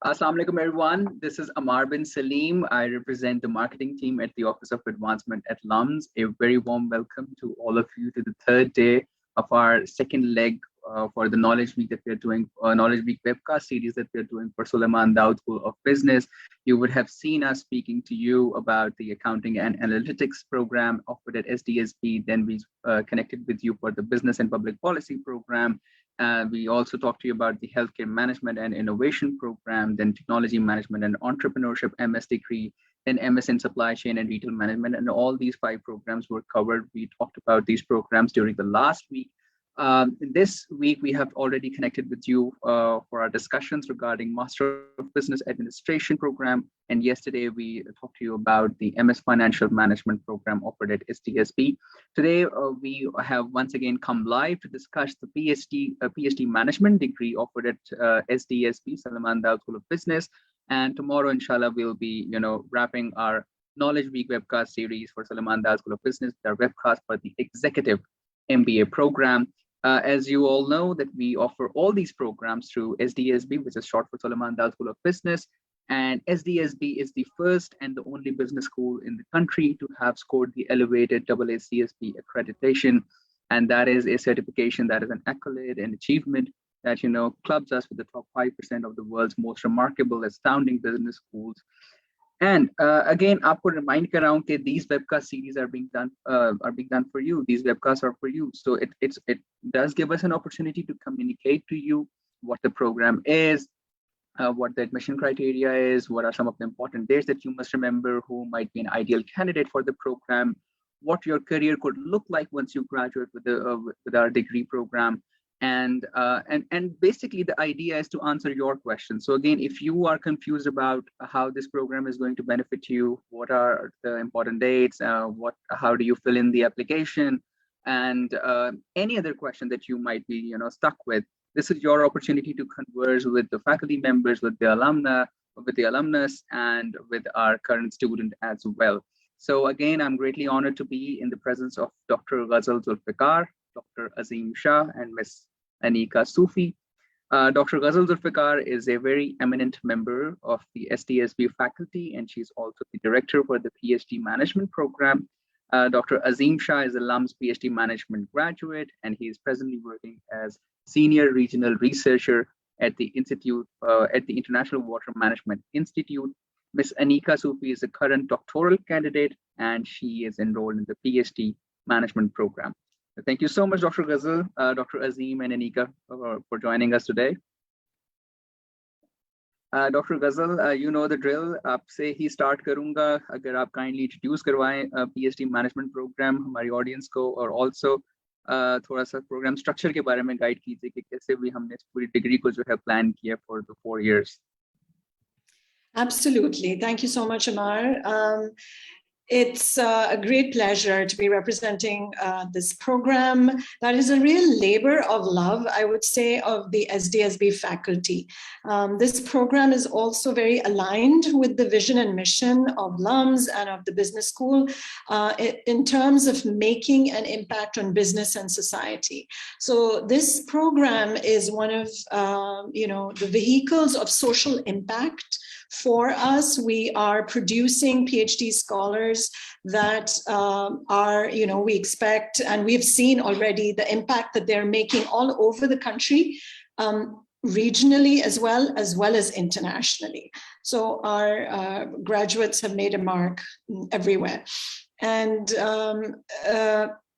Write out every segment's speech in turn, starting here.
Assalamu alaikum, everyone. This is Amar bin Salim. I represent the marketing team at the Office of Advancement at LUMS. A very warm welcome to all of you to the third day of our second leg for the Knowledge Week that we're doing, Knowledge Week webcast series that we're doing for Sulaiman Dawood School of Business. You would have seen us speaking to you about the Accounting and Analytics program offered at SDSB. Then we connected with you for the Business and Public Policy program. We also talked to you about the Healthcare Management and Innovation program, then Technology Management and Entrepreneurship MS degree, then MS in Supply Chain and Retail Management, and all these 5 programs were covered. We talked about these programs during the last week. This week, we have already connected with you for our discussions regarding Master of Business Administration program. And yesterday, we talked to you about the MS Financial Management program offered at SDSB. Today, we have once again come live to discuss the PhD Management degree offered at SDSB, Sulaiman Dawood School of Business. And tomorrow, inshallah, we'll be wrapping our Knowledge Week webcast series for Sulaiman Dawood School of Business, our webcast for the Executive MBA program. As you all know, that we offer all these programs through SDSB, which is short for Sulaiman Dawood School of Business. And SDSB is the first and the only business school in the country to have scored the elevated AACSB accreditation. And that is a certification, that is an accolade and achievement that, clubs us with the top 5% of the world's most remarkable, astounding business schools. And again, आपको remind कर रहा हूँ कि these webcast series are being done for you. These webcasts are for you. So it does give us an opportunity to communicate to you what the program is, what the admission criteria is, what are some of the important dates that you must remember, who might be an ideal candidate for the program, what your career could look like once you graduate with our degree program. And basically the idea is to answer your questions. So again, if you are confused about how this program is going to benefit you, what are the important dates, how do you fill in the application, and any other question that you might be stuck with, this is your opportunity to converse with the faculty members, with the alumna, with the alumnus, and with our current student as well. So again, I'm greatly honored to be in the presence of Dr. Ghazal Zulfiqar, Dr. Azeem Shah, and Ms. Aneka Sufi. Dr. Ghazal Zulfiqar is a very eminent member of the SDSB faculty, and she's also the director for the PhD Management program. Dr. Azeem Shah is a LUMS PhD Management graduate, and he is presently working as Senior Regional Researcher at the Institute, at the International Water Management Institute. Ms. Aneka Sufi is a current doctoral candidate, and she is enrolled in the PhD Management program. Thank you so much, Dr. Ghazal, Dr. Azim, and Anika for joining us today. Dr. Ghazal, you know the drill. आपसे ही start करूँगा. अगर आप kindly introduce करवाएं PhD Management program हमारी audience को, और also थोड़ा सा program structure के बारे में guide कीजिए कि कैसे भी हमने इस पूरी degree को जो है plan किया for the 4 years. Absolutely. Thank you so much, Amar. It's a great pleasure to be representing this program. That is a real labor of love, I would say, of the SDSB faculty. This program is also very aligned with the vision and mission of LUMS and of the business school in terms of making an impact on business and society. So this program is one of the vehicles of social impact. For us, we are producing PhD scholars that we expect, and we've seen already the impact that they're making all over the country, regionally as well as internationally. So our graduates have made a mark everywhere. And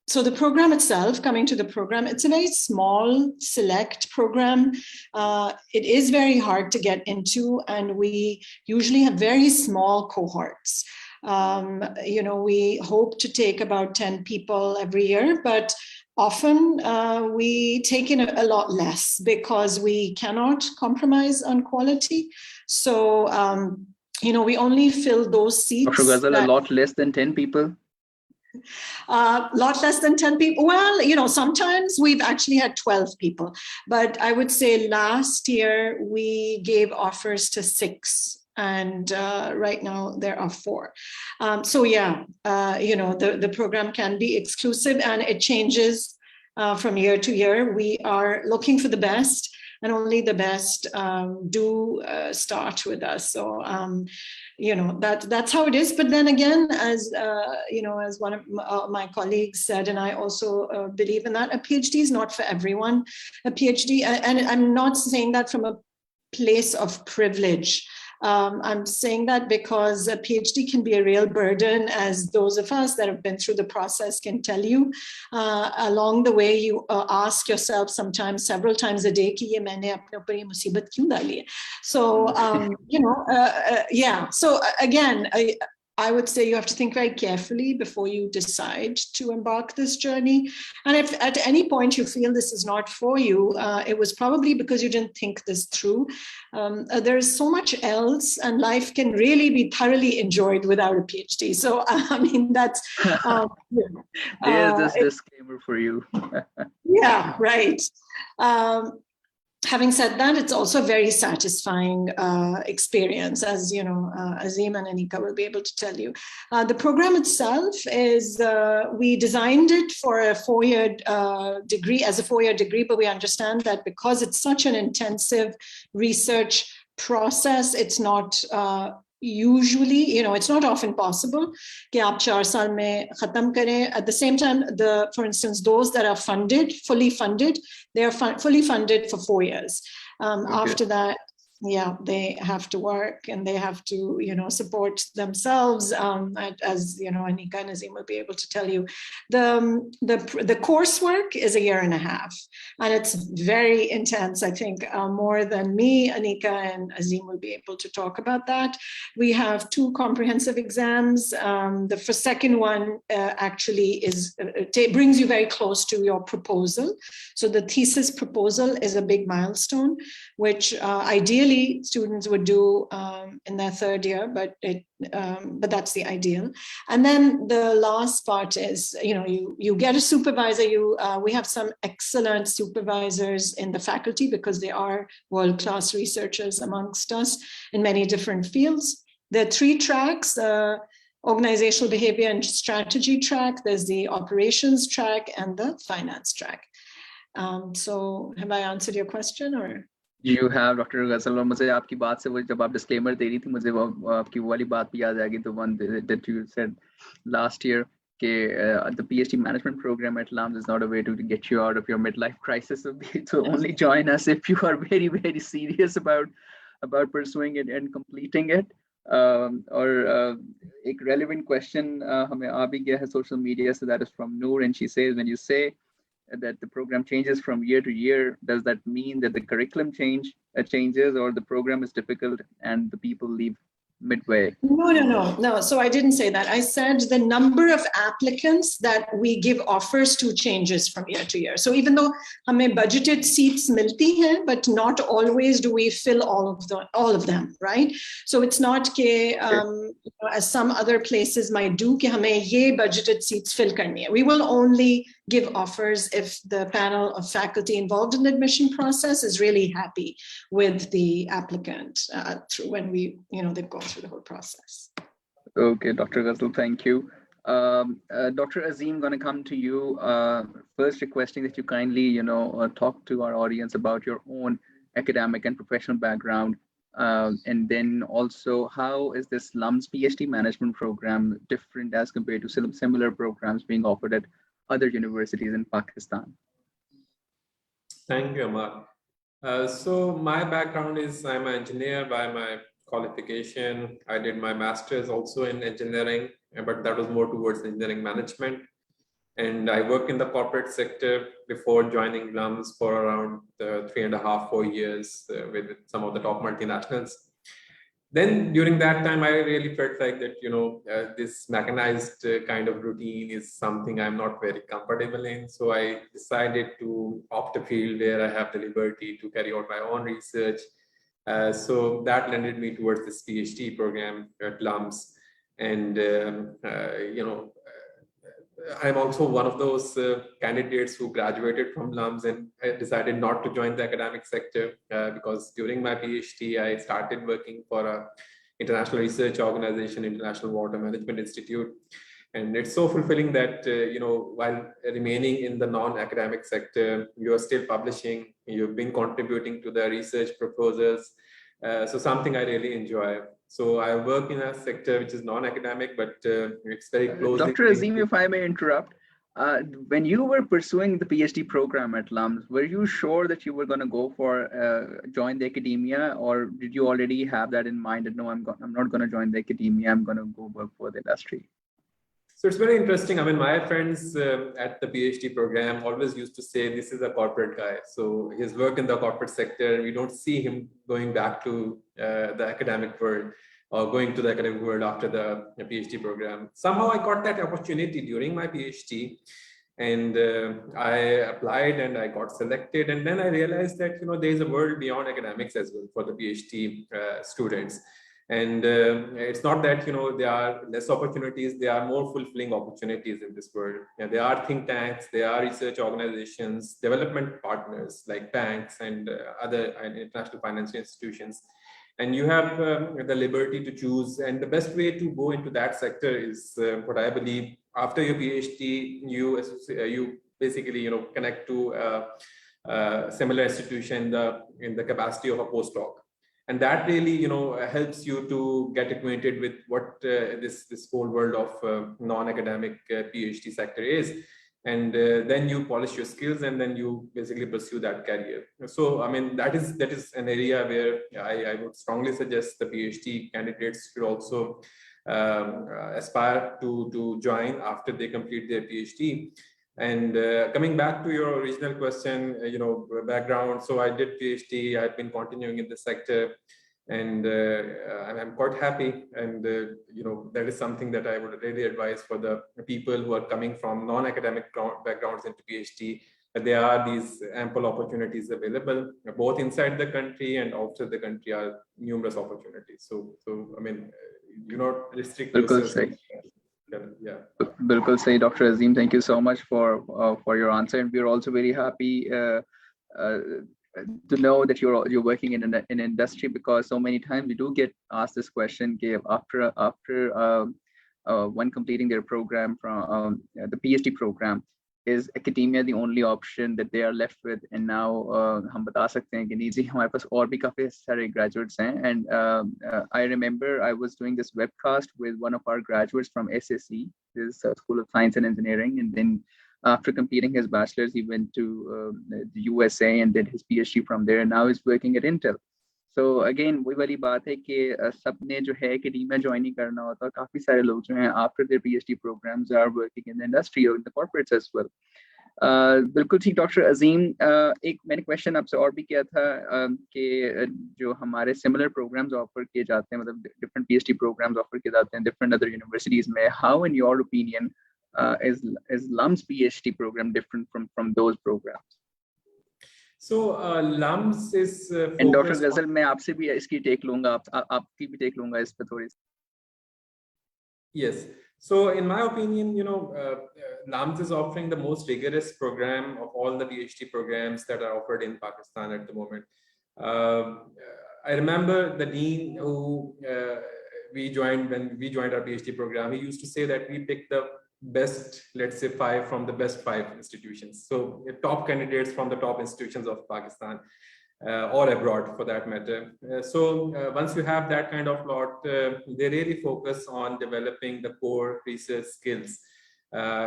so the program itself, coming to the program, it's a very small, select program. It is very hard to get into, and we usually have very small cohorts. We hope to take about 10 people every year, but often we take in a lot less because we cannot compromise on quality. So, we only fill those seats. Dr. Ghazal, a lot less than 10 people? Lot less than 10 people. Well, sometimes we've actually had 12 people, but I would say last year we gave offers to 6, and right now there are 4. So yeah, the program can be exclusive, and it changes from year to year. We are looking for the best, and only the best do start with us. So that's how it is. But then again, as as one of my colleagues said, and I also believe in that, a PhD is not for everyone. A PhD, and I'm not saying that from a place of privilege. I'm saying that because a PhD can be a real burden, as those of us that have been through the process can tell you. Along the way, you ask yourself sometimes, several times a day, कि ये मैंने अपने ऊपर ये मुसीबत क्यों डाली है? So, yeah. So again, I would say you have to think very carefully before you decide to embark this journey. And if at any point you feel this is not for you, it was probably because you didn't think this through. There is so much else, and life can really be thoroughly enjoyed without a PhD. So, I mean, that's... There's this disclaimer for you. Yeah, right. Having said that, it's also a very satisfying experience, as you know, Azeem and Anika will be able to tell you. The program itself is, we designed it for a 4-year degree, as a 4-year degree, but we understand that because it's such an intensive research process, it's not usually, it's not often possible कि आप 4 साल में खत्म करें. At the same time, for instance, those that are funded, fully funded, they are fully funded for 4 years. Okay. After that, yeah, they have to work and they have to, support themselves. As Anika and Azeem will be able to tell you, the coursework is 1.5 years, and it's very intense. I think more than me, Anika and Azeem will be able to talk about that. We have 2 comprehensive exams. The second one actually brings you very close to your proposal. So the thesis proposal is a big milestone, which ideally students would do in their 3rd year, but that's the ideal. And then the last part is, you get a supervisor. We have some excellent supervisors in the faculty because they are world-class researchers amongst us in many different fields. There are 3 tracks. Organizational behavior and strategy track, there's the operations track, and the finance track. So have I answered your question, or? You have, Dr. Ghazal, और मुझे आपकी बात से वो जब आप disclaimer दे रही थी, मुझे आपकी वो वाली बात भी याद आ गई, the one that you said last year, कि the PhD management program at LUMS is not a way to get you out of your midlife crisis. So only join us if you are very, very serious about pursuing it and completing it. और एक relevant question हमें आ भी गया है social media, so that is from Noor, and she says, when you say that the program changes from year to year, does that mean that the curriculum changes, or the program is difficult and the people leave midway? No. So I didn't say that. I said the number of applicants that we give offers to changes from year to year. So even though हमें budgeted seats मिलती हैं, but not always do we fill all of them, right? So it's not कि as some other places might do कि हमें ये budgeted seats fill करनी है. We will only give offers if the panel of faculty involved in the admission process is really happy with the applicant when they've gone through the whole process. Okay, Dr. Ghazal, thank you. Dr. Azim, going to come to you. First, requesting that you kindly, talk to our audience about your own academic and professional background, and then also how is this LUMS PhD management program different as compared to similar programs being offered at other universities in Pakistan? Thank you, Amar. So my background is I'm an engineer by my qualification. I did my master's also in engineering, but that was more towards engineering management. And I worked in the corporate sector before joining LUMS for around 3.5-4 years with some of the top multinationals. Then during that time, I really felt like that, this mechanized kind of routine is something I'm not very comfortable in. So I decided to opt a field where I have the liberty to carry out my own research. So that landed me towards this PhD program at LUMS. And, I'm also one of those candidates who graduated from LUMS, and I decided not to join the academic sector because during my PhD, I started working for an international research organization, International Water Management Institute. And it's so fulfilling that, while remaining in the non-academic sector, you're still publishing, you've been contributing to the research proposals. So something I really enjoy. So I work in a sector which is non-academic, but it's very closely Dr. linked Azim, to. if I may interrupt, when you were pursuing the PhD program at LUMS, were you sure that you were going to go for join the academia, or did you already have that in mind that no, I'm not going to join the academia, I'm going to go work for the industry? So it's very interesting. I mean, my friends at the PhD program always used to say, this is a corporate guy. So his work in the corporate sector, we don't see him going back to the academic world or going to the academic world after the PhD program. Somehow I got that opportunity during my PhD, and I applied and I got selected. And then I realized that, there is a world beyond academics as well for the PhD students. And it's not that, there are less opportunities, there are more fulfilling opportunities in this world. There are think tanks, there are research organizations, development partners like banks and other international financial institutions. And you have the liberty to choose. And the best way to go into that sector is what I believe, after your PhD, you basically, connect to a similar institution in the capacity of a postdoc. And that really, helps you to get acquainted with what this whole world of non-academic PhD sector is. And then you polish your skills, and then you basically pursue that career. So, I mean, that is an area where I would strongly suggest the PhD candidates should also aspire to join after they complete their PhD. And coming back to your original question, background. So I did PhD. I've been continuing in the sector, and I'm quite happy. And that is something that I would really advise for the people who are coming from non-academic backgrounds into PhD. That there are these ample opportunities available, both inside the country and outside the country are numerous opportunities. So I mean, you not restrict yourself. Yeah. Bilkul say, Dr. Azim, thank you so much for your answer, and we're also very happy to know that you're working in an industry, because so many times we do get asked this question: after one completing their program from the PhD program, is academia the only option that they are left with? And now हम बता सकते हैं कि नहीं जी, हमारे पास और भी काफी सारे graduates हैं. And I remember I was doing this webcast with one of our graduates from SSE, this School of Science and Engineering, and then after completing his bachelor's, he went to the USA and did his PhD from there, and now he's working at Intel. So again, वही वाली बात है कि सबने जो है academia join नहीं करना होता. काफी सारे लोग जो हैं after their PhD programs are working in the industry or in the corporates as well. बिल्कुल ठीक. डॉक्टर अजीम, एक मैंने क्वेश्चन आपसे और भी किया था कि जो हमारे सिमिलर प्रोग्राम्स ऑफर किए जाते हैं, मतलब डिफरेंट PhD प्रोग्राम्स ऑफर किए जाते हैं डिफरेंट अदर यूनिवर्सिटीज में, how in your opinion is LUMS PhD program different from those programs? So LUMS is and Dr. Ghazal, मैं आपसे भी इसकी टेक लूंगा, आपकी भी टेक लूंगा इस पे थोड़ी. Yes. So in my opinion, LUMS is offering the most rigorous program of all the PhD programs that are offered in Pakistan at the moment. I remember the dean who when we joined our PhD program, he used to say that we picked the best, let's say 5 from the best 5 institutions. So top candidates from the top institutions of Pakistan or abroad for that matter. So once you have that kind of lot, they really focus on developing the core research skills,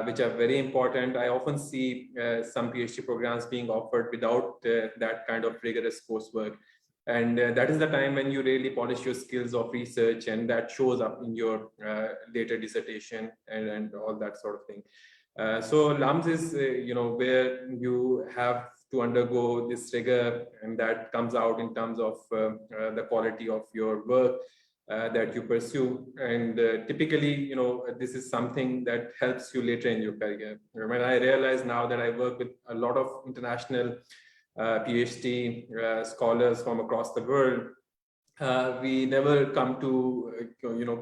which are very important. I often see some PhD programs being offered without that kind of rigorous coursework. And that is the time when you really polish your skills of research, and that shows up in your later dissertation and all that sort of thing. So LUMS is, where you have to undergo this rigor, and that comes out in terms of the quality of your work that you pursue. And typically, this is something that helps you later in your career. When I realize now that I work with a lot of international PhD scholars from across the world, we never come to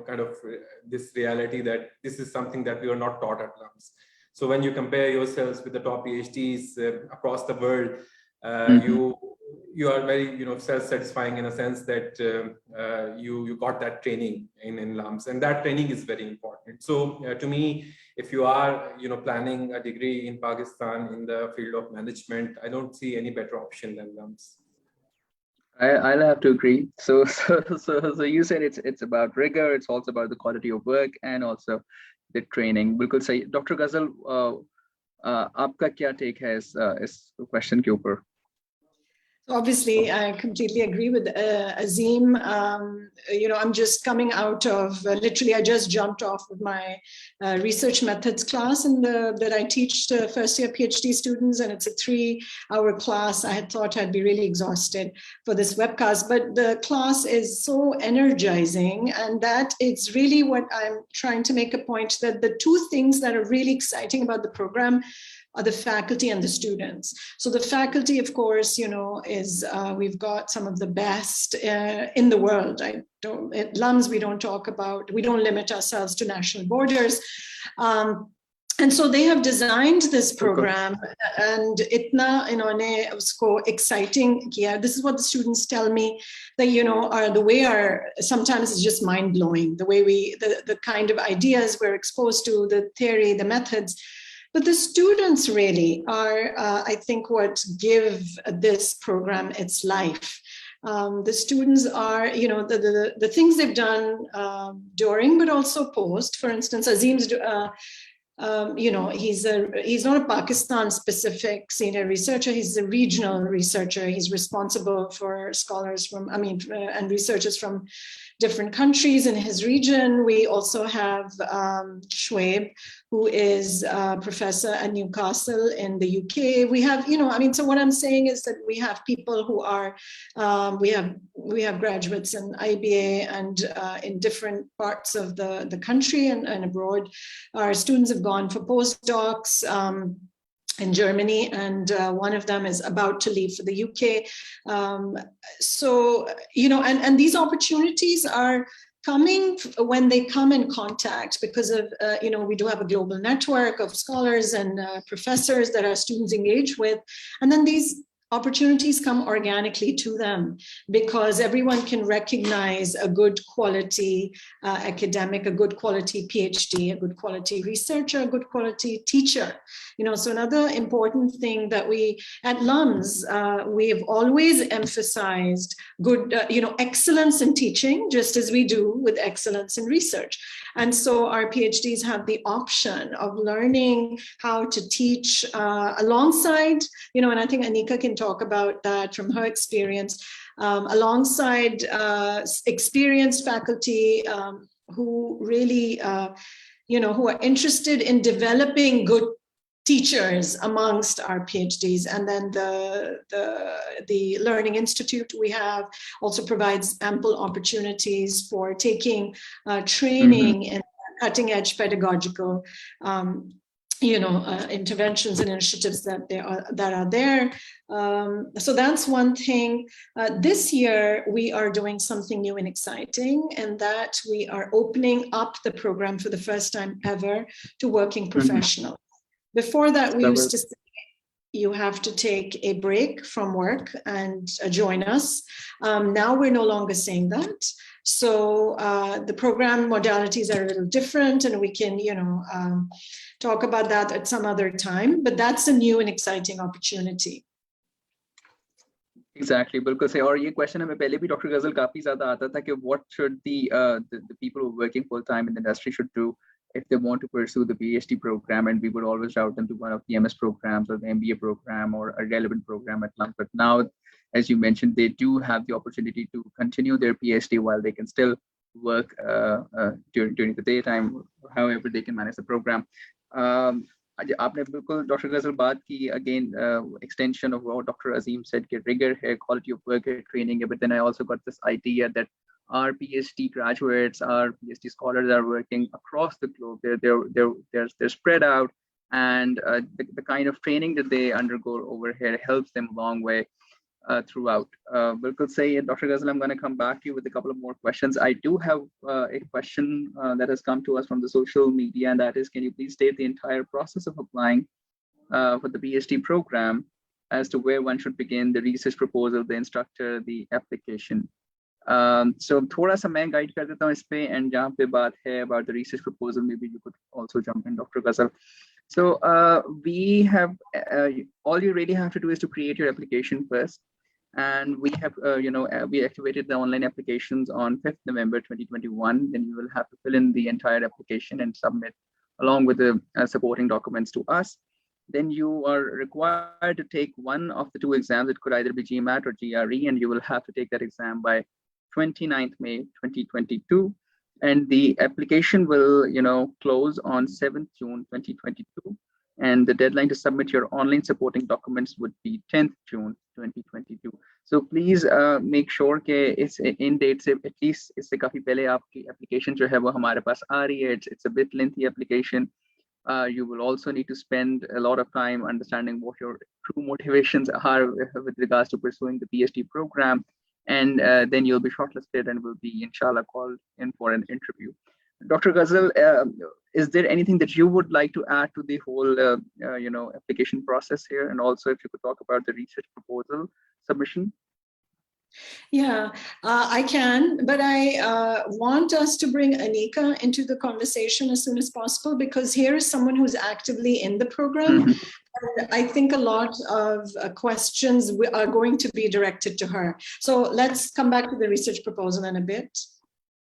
kind of this reality that this is something that we are not taught at LUMS. So when you compare yourselves with the top PhDs across the world, you are very self-satisfying in a sense that you got that training in LUMS, and that training is very important. important. So to me, if you are planning a degree in Pakistan in the field of management, I don't see any better option than LUMS. I'll have to agree. So you said it's about rigor. It's also about the quality of work and also the training. बिल्कुल सही. Dr. Ghazal, आपका क्या take है इस question के ऊपर? So obviously, I completely agree with Azeem. I'm just coming out of, literally, I just jumped off of my research methods class that I teach to first year PhD students, and it's a 3-hour class. I had thought I'd be really exhausted for this webcast, but the class is so energizing, and that it's really what I'm trying to make a point, that the two things that are really exciting about the program are the faculty and the students. So the faculty, of course, is we've got some of the best in the world. At LUMS, we don't limit ourselves to national borders. And so they have designed this program, and itna inhone usko exciting kiya. This is what the students tell me, that sometimes it's just mind blowing, the way the kind of ideas we're exposed to, the theory, the methods. But the students really are, I think, what give this program its life. The students are, the things they've done during, but also post. For instance, Azeem's, he's not a Pakistan-specific senior researcher. He's a regional researcher. He's responsible for scholars and researchers from different countries in his region. We also have Shoaib, who is a professor at Newcastle in the UK. We have, so what I'm saying is that we have people who are, we have graduates in IBA and in different parts of the country and abroad. Our students have gone for postdocs in Germany, and one of them is about to leave for the UK. And these opportunities are coming when they come in contact, because of, we do have a global network of scholars and professors that our students engage with. And then these opportunities come organically to them, because everyone can recognize a good quality academic, a good quality PhD, a good quality researcher, a good quality teacher. So another important thing that we at LUMS, we have always emphasized good, excellence in teaching, just as we do with excellence in research. And so our PhDs have the option of learning how to teach alongside, and I think Anika can talk about that from her experience, alongside experienced faculty who really, who are interested in developing good teachers amongst our PhDs. And then the Learning Institute we have also provides ample opportunities for taking training in cutting edge pedagogical interventions and initiatives that are there. So that's one thing. This year, we are doing something new and exciting, and that we are opening up the program for the first time ever to working professionals. Before that, we used to say, you have to take a break from work and join us. Now we're no longer saying that. So the program modalities are a little different, and we can, talk about that at some other time. But that's a new and exciting opportunity. Exactly, बिल्कुल सही. और ये question हमें पहले भी doctor गजल काफी ज्यादा आता था कि what should the people who are working full time in the industry should do if they want to pursue the PhD program, and we would always route them to one of the MS programs or the MBA program or a relevant program at LUMS. But now, as you mentioned, they do have the opportunity to continue their PhD while they can still work during the daytime, however they can manage the program. आपने बिल्कुल doctor गजल बात की, again extension of what Dr. Azim said, कि rigor है, quality of work है, training है. But then I also got this idea that our PhD graduates, our PhD scholars are working across the globe. They're spread out, and the kind of training that they undergo over here helps them a long way throughout. Bilkul say, Dr. Ghazal, I'm going to come back to you with a couple of more questions. I do have a question that has come to us from the social media, and that is, can you please state the entire process of applying for the PhD program, as to where one should begin, the research proposal, the instructor, the application? So थोड़ा सा मैं guide कर देता हूँ इस पे, and जहाँ पे बात है about the research proposal, maybe you could also jump in, Dr. Ghazal. So we have all you really have to do is to create your application first, and we have we activated the online applications on 5th November 2021. Then you will have to fill in the entire application and submit along with the supporting documents to us. Then you are required to take one of the two exams. It could either be GMAT or GRE, and you will have to take that exam by 29th May 2022. And the application will close on 7th June 2022, and the deadline to submit your online supporting documents would be 10th June 2022. So please make sure कि इस in date से at least इससे काफी पहले आपकी application जो है वो हमारे पास आ रही है. It's a bit lengthy application. You will also need to spend a lot of time understanding what your true motivations are with regards to pursuing the PhD program. And then you'll be shortlisted and will be, inshallah, called in for an interview. Dr. Ghazal, is there anything that you would like to add to the whole, application process here? And also, if you could talk about the research proposal submission. Yeah, I can, but I want us to bring Aneka into the conversation as soon as possible, because here is someone who's actively in the program. And I think a lot of questions are going to be directed to her. So let's come back to the research proposal in a bit.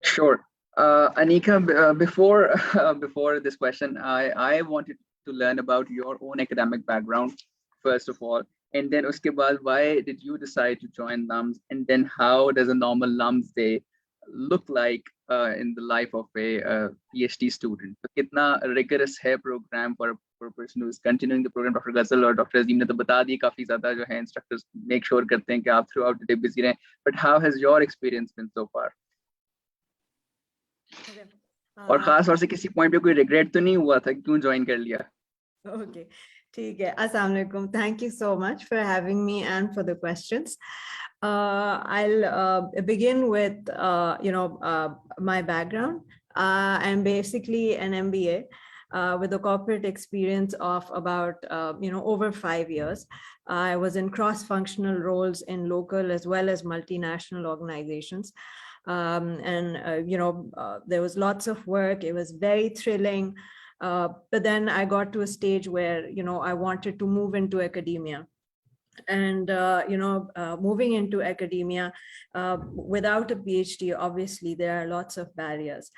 Sure. Aneka, before this question, I wanted to learn about your own academic background, first of all. And then uske baad, why did you decide to join LUMS? And then how does a normal LUMS day look like in the life of a PhD student? So kitna rigorous hai program for a person who is continuing the program? Dr. Ghazal or Dr. Azim ne to bata diya, kafi zyada jo hai instructors make sure karte hain ki aap throughout the day busy rahein. But how has your experience been so far? Okay. और खास तौर से किसी point पे कोई regret तो नहीं हुआ था क्यों ज्वाइन कर लिया? Okay. ठीक है. Assalamu alaikum. Thank you so much for having me and for the questions. I'll begin with my background. I'm basically an MBA with a corporate experience of about over 5 years. I was in cross-functional roles in local as well as multinational organizations. There was lots of work. It was very thrilling. But then I got to a stage where, I wanted to move into academia. And, moving into academia without a PhD, obviously, there are lots of barriers.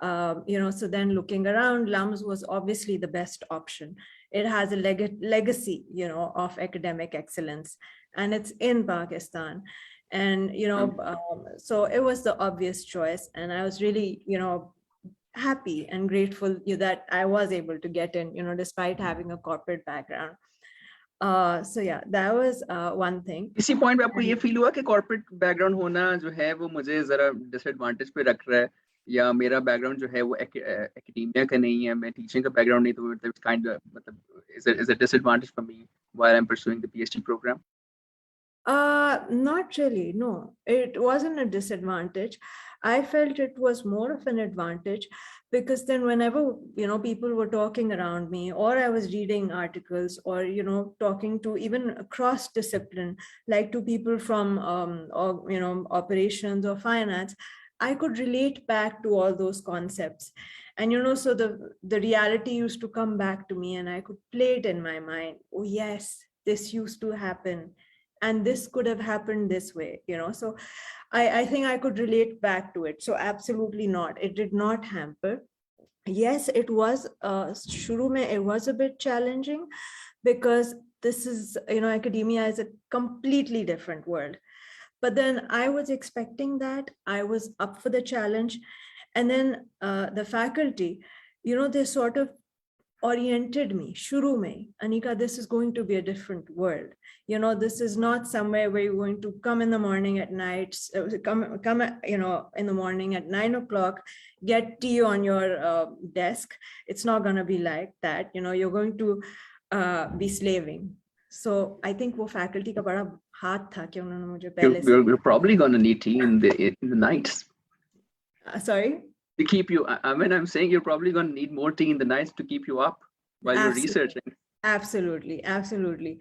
So then looking around, LUMS was obviously the best option. It has a legacy, of academic excellence, and it's in Pakistan. And, so it was the obvious choice. And I was really, happy and grateful that I was able to get in, despite having a corporate background. So yeah, that was one thing. इसी point पे आपको ये feel हुआ कि corporate background होना जो है वो मुझे जरा disadvantage पे रख रहा है, या मेरा background जो है वो academia का नहीं है, मैं teaching का background नहीं, तो it's kind of is a disadvantage for me while I'm pursuing the PhD program? Not really, no. It wasn't a disadvantage. I felt it was more of an advantage, because then whenever, people were talking around me, or I was reading articles, or, talking to even cross-discipline, like to people from, operations or finance, I could relate back to all those concepts. And, so the reality used to come back to me, and I could play it in my mind. Oh, yes, this used to happen. And this could have happened this way, so I think I could relate back to it. So absolutely not. It did not hamper. Yes, it was, shuru mein it was a bit challenging, because this is, academia is a completely different world. But then I was expecting that. I was up for the challenge. And then the faculty, they sort of oriented me, shuru mein, Anika, this is going to be a different world. This is not somewhere where you're going to come in the morning at night, come in the morning at 9 o'clock, get tea on your desk. It's not going to be like that. You're going to be slaving. So I think wo faculty ka bada haath tha ki unhone mujhe pehle se. You're probably going to need tea in the nights. Sorry? To keep you, I'm saying you're probably going to need more tea in the nights to keep you up while you're researching. Absolutely, absolutely.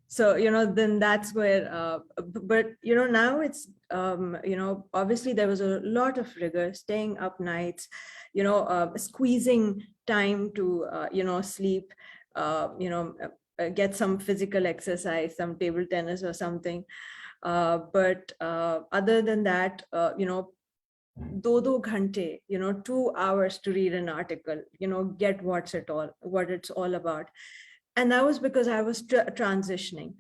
So, then that's where, but, now it's, obviously there was a lot of rigor, staying up nights, squeezing time to, sleep, get some physical exercise, some table tennis or something. But other than that, 2 ghante, 2 hours to read an article, get what it's all about. And that was because I was transitioning.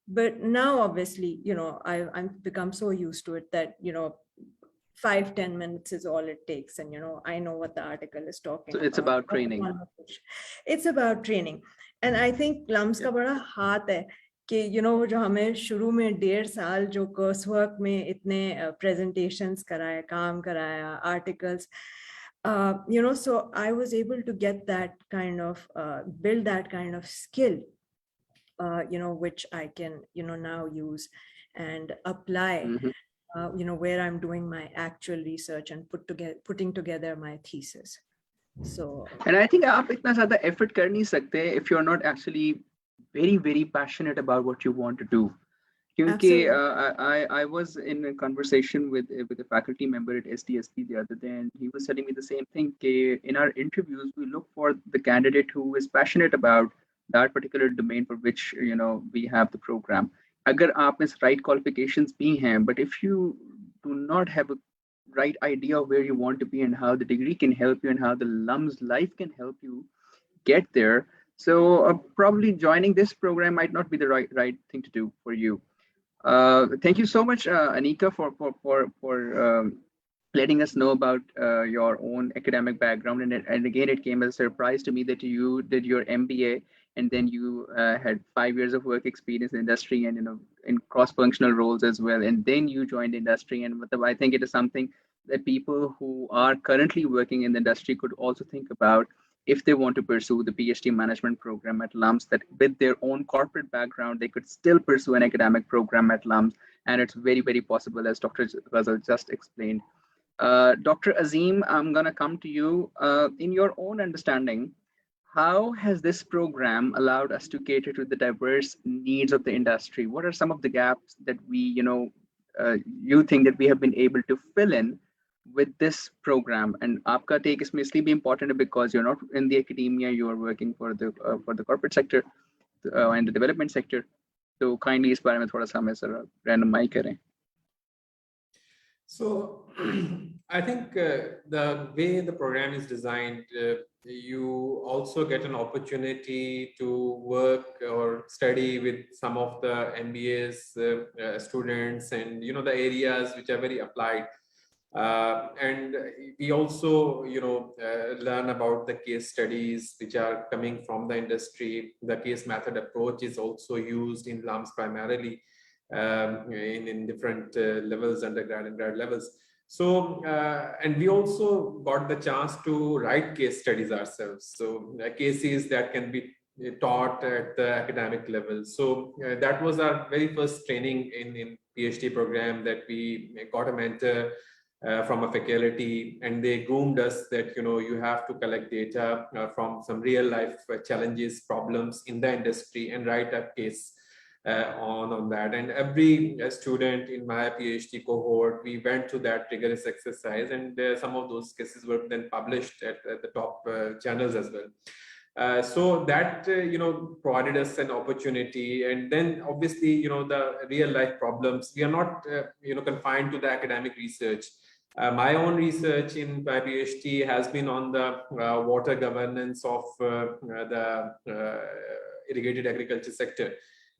But now, obviously, I've become so used to it that, 5-10 minutes is all it takes. And, I know what the article is talking So about. it's about training. It's about training. And I think LUMS का बड़ा हाथ है कि जो हमें शुरू में 1.5 साल जो कोर्स वर्क में इतने presentations कराया, काम कराया, articles, so I was able to get that kind of build that kind of skill, which I can now use and apply, where I'm doing my actual research and putting together my thesis. So, and I think आप इतना ज़्यादा effort कर नहीं सकते if you're not actually very, very passionate about what you want to do. Because I was in a conversation with a faculty member at SDSB the other day, and he was telling me the same thing. In our interviews, we look for the candidate who is passionate about that particular domain for which we have the program. अगर आप में right qualifications भी हैं, but if you do not have a right idea of where you want to be and how the degree can help you and how the LUMS life can help you get there, so probably joining this program might not be the right thing to do for you. Thank you so much, Anika, for letting us know about your own academic background. And again, it came as a surprise to me that you did your MBA and then you had 5 years of work experience in industry and in cross-functional roles as well. And then you joined the industry. And I think it is something that people who are currently working in the industry could also think about if they want to pursue the PhD management program at LUMS, that with their own corporate background, they could still pursue an academic program at LUMS. And it's very, very possible, as Dr. Ghazal just explained. Dr. Azim, I'm going to come to you. In your own understanding, how has this program allowed us to cater to the diverse needs of the industry? What are some of the gaps that we, you think that we have been able to fill in with this program? And aapka take is इसलिए भी important because you're not in the academia, you are working for the corporate sector and the development sector. So kindly इस बारे में थोड़ा सा हमें sir randomize करें. So I think the way the program is designed, you also get an opportunity to work or study with some of the MBA's students and the areas which are very applied. And we also, learn about the case studies which are coming from the industry. The case method approach is also used in LUMS primarily in different levels, undergrad and grad levels. So, and we also got the chance to write case studies ourselves. So cases that can be taught at the academic level. So that was our very first training in PhD program, that we got a mentor from a faculty, and they groomed us that you have to collect data from some real life challenges, problems in the industry, and write a case on that. And every student in my PhD cohort, we went through that rigorous exercise, and some of those cases were then published at the top journals as well. So that provided us an opportunity. And then obviously the real life problems, we are not confined to the academic research. My own research in my PhD has been on the water governance of the irrigated agriculture sector,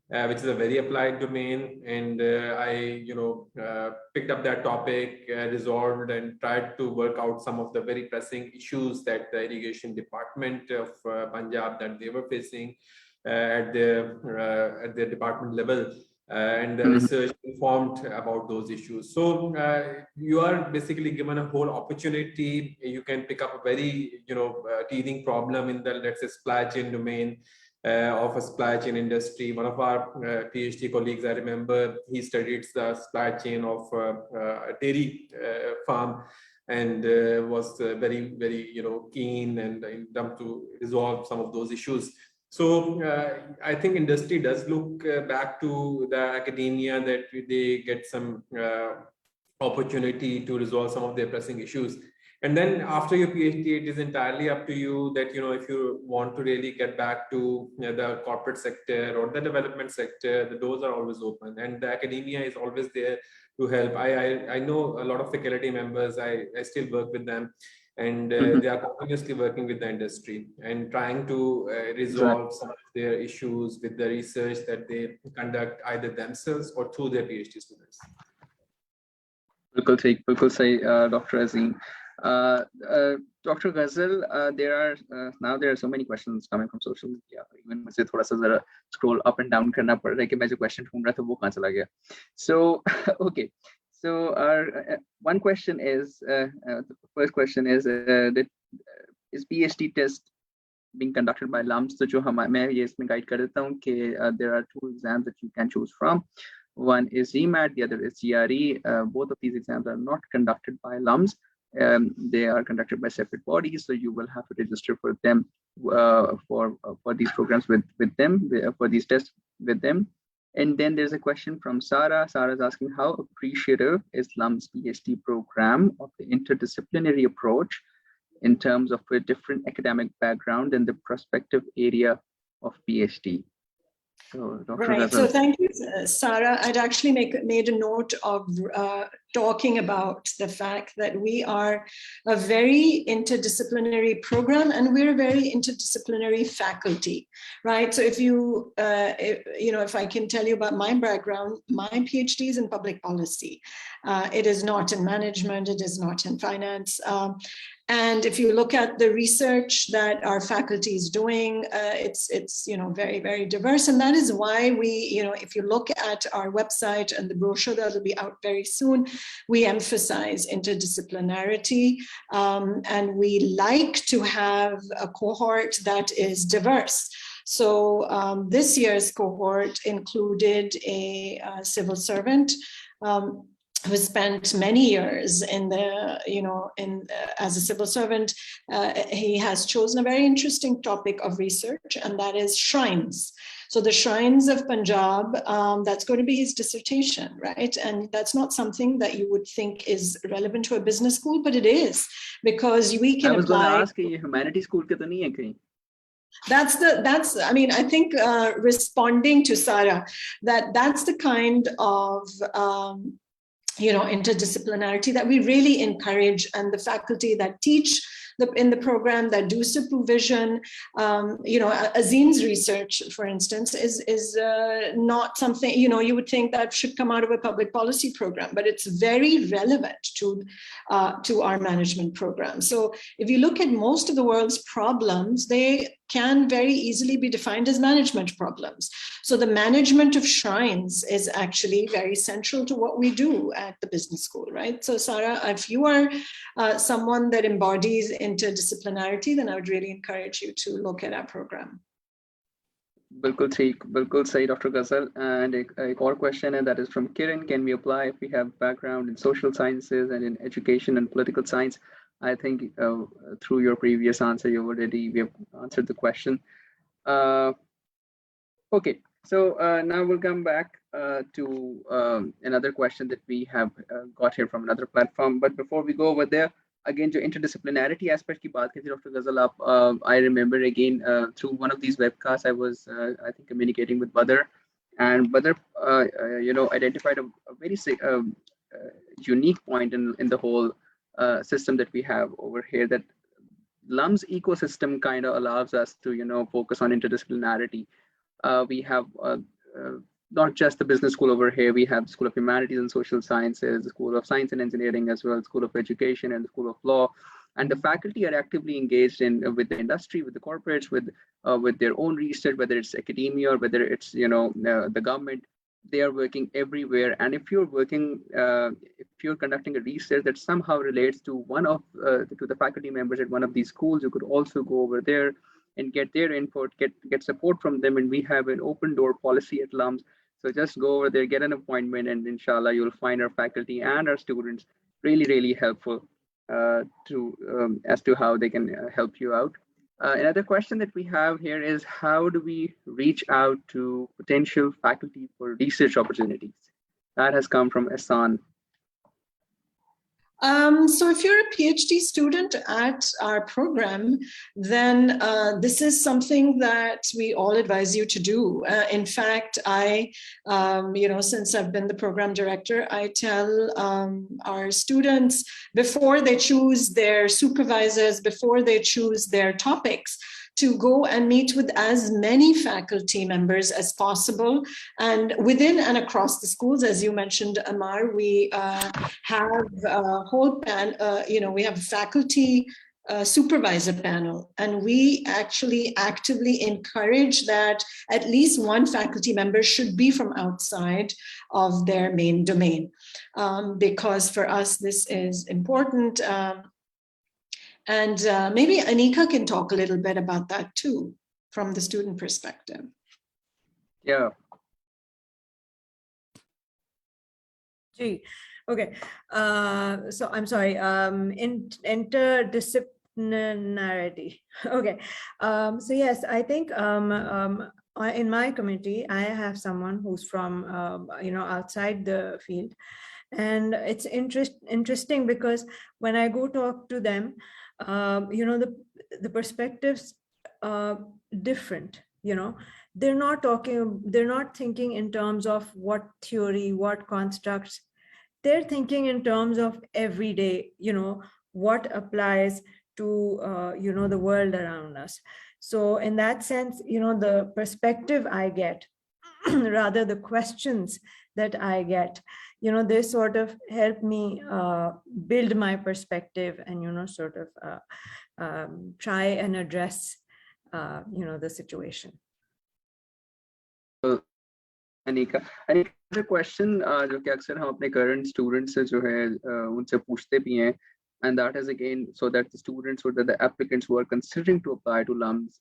which is a very applied domain. And I picked up that topic, resolved and tried to work out some of the very pressing issues that the irrigation department of Punjab that they were facing at the department level. And the research informed about those issues. So you are basically given a whole opportunity. You can pick up a very teething problem in the, let's say, supply chain domain of a supply chain industry. One of our PhD colleagues, I remember, he studied the supply chain of a dairy farm, and was very, very keen and in terms to resolve some of those issues. So I think industry does look back to the academia, that they get some opportunity to resolve some of their pressing issues. And then after your PhD, it is entirely up to you that, if you want to really get back to the corporate sector or the development sector, the doors are always open, and the academia is always there to help. I know a lot of faculty members, I still work with them, and they are continuously working with the industry and trying to resolve some of their issues with the research that they conduct either themselves or through their PhD students. बिल्कुल सही Dr. Azim. Dr. Ghazal, there are so many questions coming from social media. Even मुझे थोड़ा सा जरा scroll up and down करना पड़ रहा है कि मैं जो question ढूंढ रहा था वो कहाँ चला गया. So okay, so our one question is the first question is that is PhD test being conducted by LUMS? तो जो मैं ये इसमें guide कर देता हूँ कि there are two exams that you can choose from. One is GMAT, the other is GRE. Both of these exams are not conducted by LUMS. They are conducted by separate bodies, so you will have to register for them for these programs with them, for these tests with them. And then there's a question from Sarah. Sarah's asking, how appreciative is LUMS PhD program of the interdisciplinary approach in terms of a different academic background and the prospective area of PhD? So, Dr. Right. Ghazal. So thank you, Sarah. I'd actually made a note of talking about the fact that we are a very interdisciplinary program and we're a very interdisciplinary faculty, right? So if I can tell you about my background, my PhD is in public policy. It is not in management. It is not in finance. And if you look at the research that our faculty is doing, it's very, very diverse. And that is why we, if you look at our website and the brochure that will be out very soon, we emphasize interdisciplinarity. And we like to have a cohort that is diverse. So this year's cohort included a civil servant who spent many years as a civil servant. He has chosen a very interesting topic of research, and that is shrines. So the shrines of Punjab, that's going to be his dissertation, right? And that's not something that you would think is relevant to a business school, but it is, because we can apply. I was going to ask you, humanities school ke to nahi hai kahin? I think responding to Sarah, that's the kind of interdisciplinarity that we really encourage, and the faculty that teach in the program, that do supervision. Azeem's research, for instance, is not something, you would think that should come out of a public policy program, but it's very relevant to our management program. So if you look at most of the world's problems, they can very easily be defined as management problems. So the management of shrines is actually very central to what we do at the business school, right? So Sarah, if you are someone that embodies interdisciplinarity, then I would really encourage you to look at our program. Bilkul sahi, Dr. Ghazal. And a core question, and that is from Kiran. Can we apply if we have background in social sciences and in education and political science? I think through your previous answer, we have answered the question. Okay, so now we'll come back to another question that we have got here from another platform. But before we go over there, again, jo interdisciplinarity aspect ki baat ki thi, Dr. Ghazal, I remember again through one of these webcasts, I was I think communicating with Badr, and Badr identified a very unique point in the whole system that we have over here, that LUMS ecosystem kind of allows us to focus on interdisciplinarity. We have not just the business school over here, we have the School of Humanities and Social Sciences, the School of Science and Engineering as well, School of Education, and the School of Law. And the faculty are actively engaged with the industry, with the corporates, with their own research, whether it's academia or whether it's the government. They are working everywhere. And if you're conducting a research that somehow relates to to the faculty members at one of these schools, you could also go over there and get their input, get support from them. And we have an open door policy at LUMS. So just go over there, get an appointment, and inshallah, you'll find our faculty and our students really, really helpful as to how they can help you out. Another question that we have here is, how do we reach out to potential faculty for research opportunities? That has come from Ehsan. So if you're a PhD student at our program, then this is something that we all advise you to do. In fact, since I've been the program director, I tell our students, before they choose their supervisors, before they choose their topics, to go and meet with as many faculty members as possible. And within and across the schools, as you mentioned, Amar, we have a whole we have a faculty supervisor panel, and we actually actively encourage that at least one faculty member should be from outside of their main domain, because for us this is important. And maybe Anika can talk a little bit about that too, from the student perspective. Yeah. Gee, okay. So I'm sorry. Interdisciplinarity. Okay. So yes, I think in my committee, I have someone who's from outside the field, and it's interesting because when I go talk to them, the perspectives are different. They're not thinking in terms of what theory, what constructs. They're thinking in terms of everyday, what applies to the world around us. So in that sense, the perspective I get, rather the questions that I get, they sort of help me build my perspective and sort of try and address the situation. So, Anika, the question जो कि अक्सर हम अपने current students से जो है उनसे पूछते भी हैं, and that is again so that the students or that the applicants who are considering to apply to LUMS,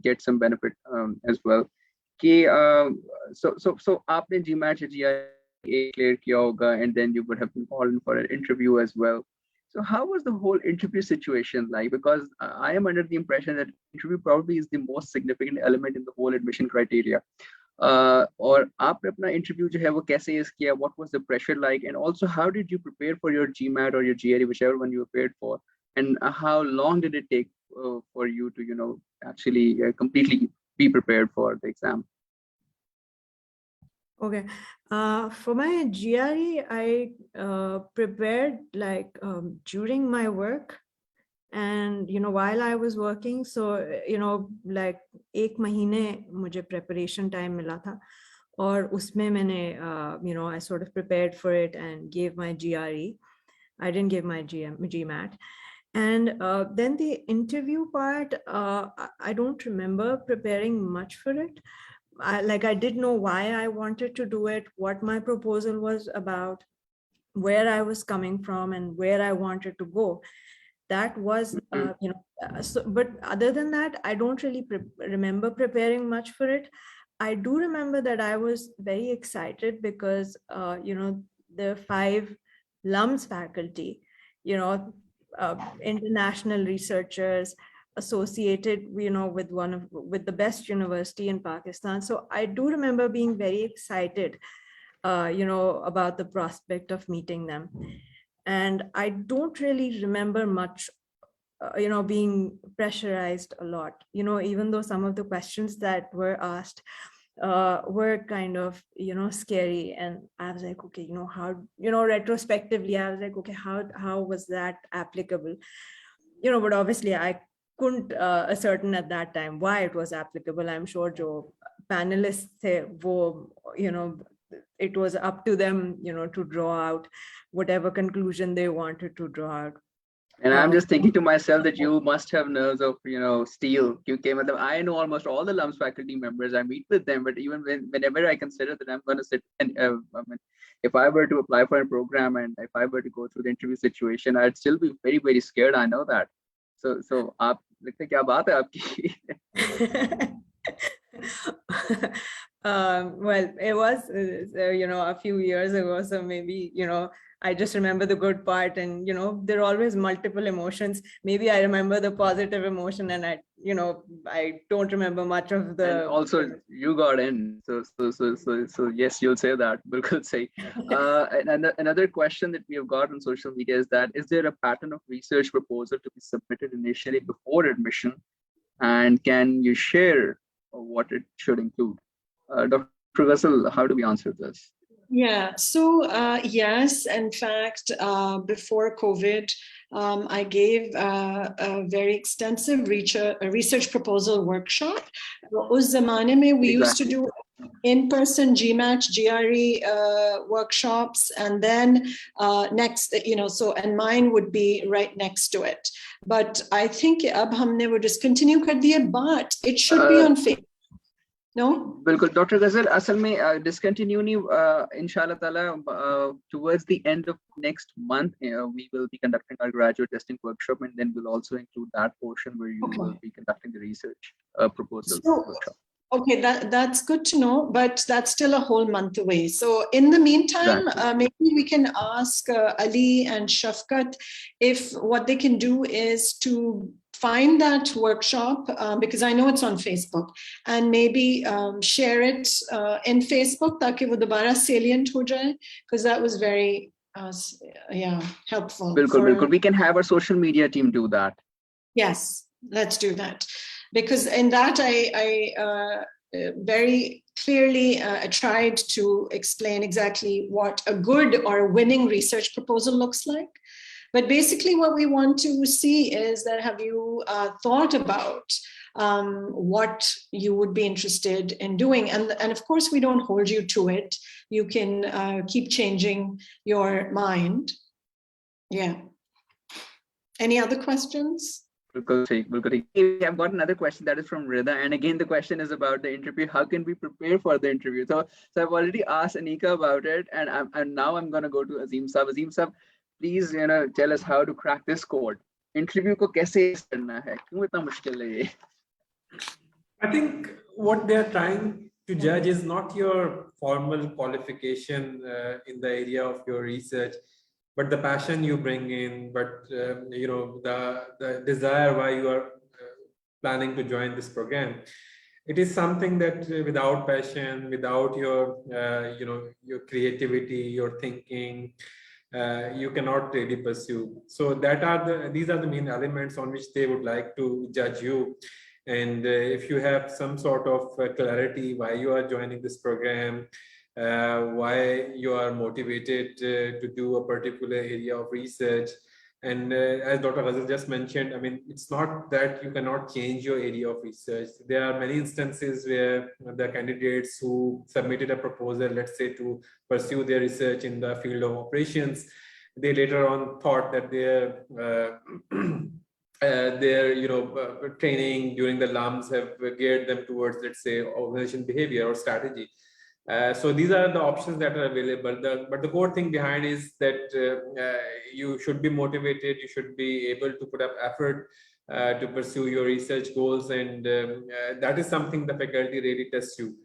get some benefit as well. कि so आपने GMAT या GRE clear किया होगा, and then you would have been called in for an interview as well. So how was the whole interview situation like? Because I am under the impression that interview probably is the most significant element in the whole admission criteria. और आपने अपना interview जो है वो कैसे किया? What was the pressure like? And also, how did you prepare for your GMAT or your GRE, whichever one you prepared for? And how long did it take for you to, actually completely be prepared for the exam? Okay. For my GRE, I prepared during my work, and while I was working. So like 1 महीने मुझे preparation time मिला था, और उसमें मैंने I sort of prepared for it and gave my GRE. I didn't give my GMAT. And then the interview part, I don't remember preparing much for it. I did know why I wanted to do it, what my proposal was about, where I was coming from, and where I wanted to go. That was, but other than that, I don't really remember preparing much for it. I do remember that I was very excited because, the 5 LUMS faculty, international researchers associated, with the best university in Pakistan. So I do remember being very excited, about the prospect of meeting them. And I don't really remember much, being pressurized a lot, even though some of the questions that were asked were kind of, scary. And I was like, okay, how, retrospectively, I was like, okay, how was that applicable? But obviously I couldn't ascertain at that time why it was applicable. I'm sure jo panelists the, wo, it was up to them, to draw out whatever conclusion they wanted to draw out. And I'm just thinking to myself that you must have nerves of, steel. I know almost all the LUMS faculty members. I meet with them, but even whenever I consider that I'm going to sit and if I were to apply for a program and if I were to go through the interview situation, I'd still be very, very scared. I know that. So आप लगता है क्या बात है आपकी? Well, it was, a few years ago. So maybe, I just remember the good part, and, there are always multiple emotions. Maybe I remember the positive emotion, and I don't remember much of the. And also you got in. So yes, you'll say that. Bilkul say. And another question that we have got on social media is that, is there a pattern of research proposal to be submitted initially before admission? And can you share what it should include? Dr. Ghazal, how do we answer this? Yeah, so yes, in fact, before COVID, I gave a very extensive research proposal workshop. Us zamane mein we used to do in-person GMAT, GRE workshops, and then next, and mine would be right next to it. But I think ab humne wo discontinue kar diya, but it should be on Facebook. No? Bilkul. Dr. Ghazal, asal mein discontinue nahi, inshallah ta'ala, towards the end of next month, we will be conducting our graduate testing workshop, and then we'll also include that portion where you will be conducting the research proposal workshop. Okay, that's good to know, but that's still a whole month away. So in the meantime, maybe we can ask Ali and Shafqat if what they can do is to find that workshop, because I know it's on Facebook, and maybe share it in Facebook, ताकि वो दोबारा salient हो जाए, because that was very helpful. Bilkul. We can have our social media team do that. Yes, let's do that. Because in that, I very clearly tried to explain exactly what a good or a winning research proposal looks like. But basically what we want to see is that, have you thought about what you would be interested in doing? And of course, we don't hold you to it. You can keep changing your mind. Yeah. Any other questions? We have got another question that is from Rida, and again the question is about the interview. How can we prepare for the interview? So I've already asked Aneka about it, and now I'm going to go to Azeem Sahab. Azeem Sahab, please tell us how to crack this code. Interview ko kaise karna hai? Kyun itna mushkil hai ye? I think what they're trying to judge is not your formal qualification in the area of your research, but the passion you bring in, but the desire why you are planning to join this program. It is something that without passion, without your your creativity, your thinking, you cannot really pursue. So these are the main elements on which they would like to judge you. And if you have some sort of clarity why you are joining this program, why you are motivated to do a particular area of research. And as Dr. Ghazal just mentioned, I mean, it's not that you cannot change your area of research. There are many instances where the candidates who submitted a proposal, let's say, to pursue their research in the field of operations, they later on thought that their training during the LUMS have geared them towards, let's say, organization behavior or strategy. So these are the options that are available. But the core thing behind is that you should be motivated, you should be able to put up effort to pursue your research goals, and that is something the faculty really tests you.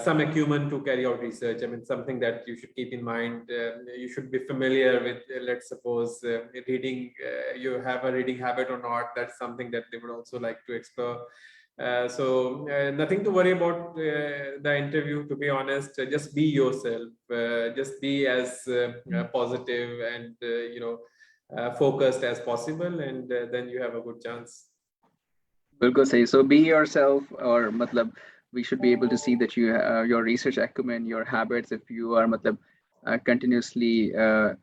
Some acumen to carry out research. I mean, something that you should keep in mind. You should be familiar with, let's suppose, reading. You have a reading habit or not. That's something that they would also like to explore. So nothing to worry about the interview, to be honest. Just be yourself. Just be as positive and focused as possible, and then you have a good chance. Bilkul say so. Be yourself, or matlab, we should be able to see that you your research acumen, your habits. If you are matlab, continuously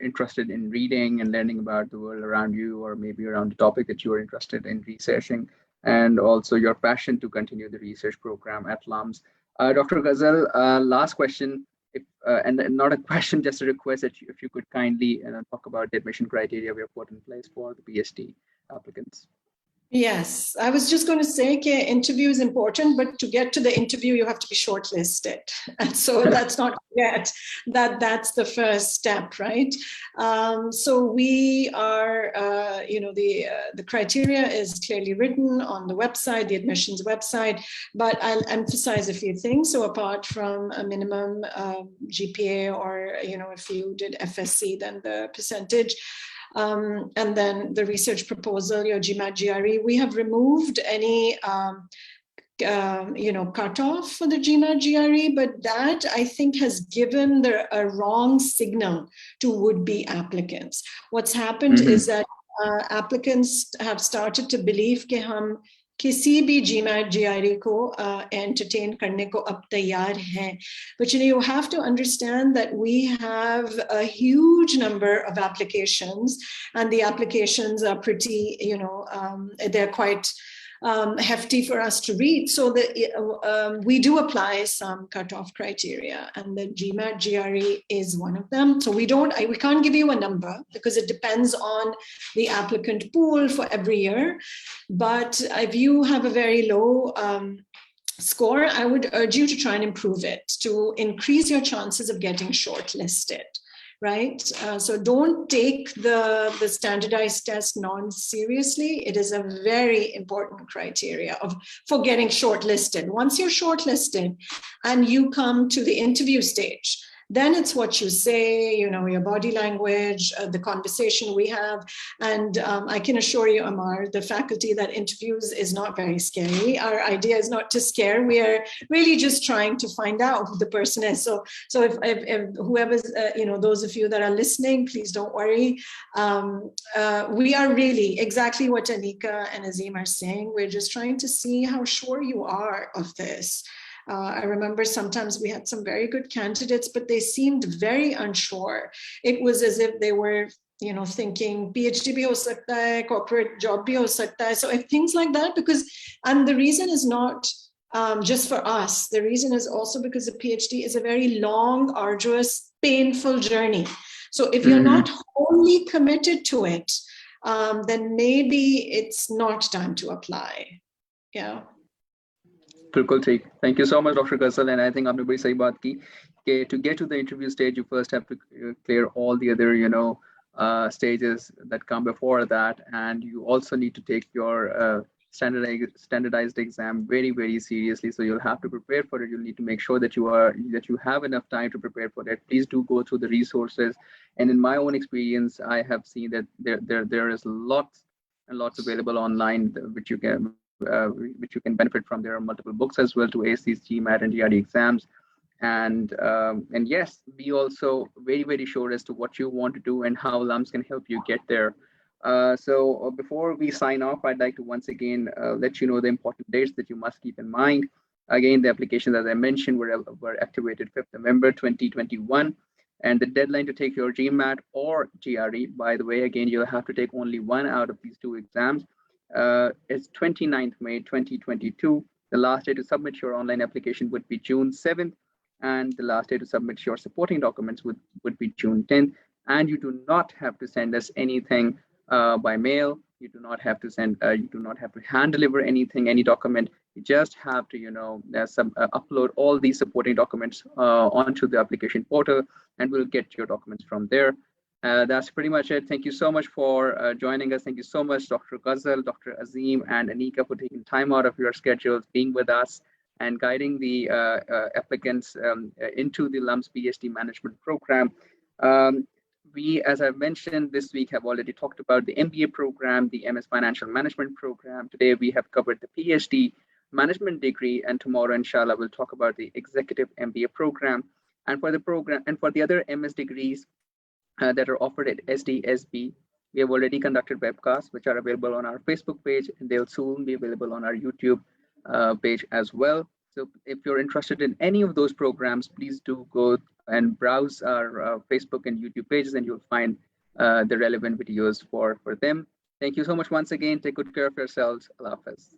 interested in reading and learning about the world around you, or maybe around the topic that you are interested in researching, and also your passion to continue the research program at LUMS. Dr. Ghazal, last question, and not a question, just a request that if you could kindly talk about the admission criteria we have put in place for the PhD applicants. Yes, I was just going to say that interview is important, but to get to the interview, you have to be shortlisted. And so let's not forget that that's the first step, right? So we are, the criteria is clearly written on the website, the admissions website, but I'll emphasize a few things. So apart from a minimum GPA, or, if you did FSC, then the percentage, and then the research proposal, your GMAT GRE, we have removed any cutoff for the GMAT GRE, but that I think has given a wrong signal to would-be applicants. What's happened is that applicants have started to believe कि हम किसी भी GMAT GRE को entertain करने को अब तैयार हैं. But you have to understand that we have a huge number of applications, and the applications are pretty, they're quite hefty for us to read. So we do apply some cutoff criteria, and the GMAT GRE is one of them. So we can't give you a number because it depends on the applicant pool for every year. But if you have a very low score, I would urge you to try and improve it to increase your chances of getting shortlisted. Right? So don't take the standardized test non-seriously. It is a very important criteria for getting shortlisted. Once you're shortlisted and you come to the interview stage, then it's what you say, your body language, the conversation we have. And I can assure you, Amar, the faculty, that interviews is not very scary. Our idea is not to scare. We are really just trying to find out who the person is. So if whoever's, those of you that are listening, please don't worry. We are really exactly what Anika and Azeem are saying. We're just trying to see how sure you are of this. I remember sometimes we had some very good candidates, but they seemed very unsure. It was as if they were, thinking PhD bhi ho sakta hai, corporate job bhi ho sakta hai. So if things like that, and the reason is not just for us. The reason is also because the PhD is a very long, arduous, painful journey. So if you're not wholly committed to it, then maybe it's not time to apply. Yeah. बिल्कुल ठीक. Thank you so much, Dr. Ghazal. And I think आपने बड़ी सही बात की कि to get to the interview stage, you first have to clear all the other, stages that come before that, and you also need to take your standardized exam very, very seriously. So you'll have to prepare for it. You'll need to make sure that you have enough time to prepare for it. Please do go through the resources. And in my own experience, I have seen that there is lots and lots available online which you can benefit from. There are multiple books as well to ace these GMAT and GRE exams. And yes, be also very, very sure as to what you want to do and how LUMS can help you get there. So before we sign off, I'd like to once again let you know the important dates that you must keep in mind. Again, the applications, as I mentioned, were activated 5th November 2021. And the deadline to take your GMAT or GRE, by the way, again, you'll have to take only one out of these two exams, is 29th May 2022. The last day to submit your online application would be June 7th. And the last day to submit your supporting documents would be June 10th. And you do not have to send us anything by mail. You do not have to hand deliver anything, any document. You just have to, upload all these supporting documents onto the application portal, and we'll get your documents from there. That's pretty much it. Thank you so much for joining us. Thank you so much, Dr. Ghazal, Dr. Azim, and Anika, for taking time out of your schedules, being with us, and guiding the applicants into the LUMS PhD management program. We, as I've mentioned, this week have already talked about the MBA program, the MS Financial Management program. Today, we have covered the PhD management degree, and tomorrow, inshallah, we'll talk about the executive MBA program. And for the other MS degrees that are offered at SDSB, we have already conducted webcasts, which are available on our Facebook page, and they'll soon be available on our YouTube page as well. So if you're interested in any of those programs, please do go and browse our Facebook and YouTube pages, and you'll find the relevant videos for them. Thank you so much once again. Take good care of yourselves. Allah Hafiz.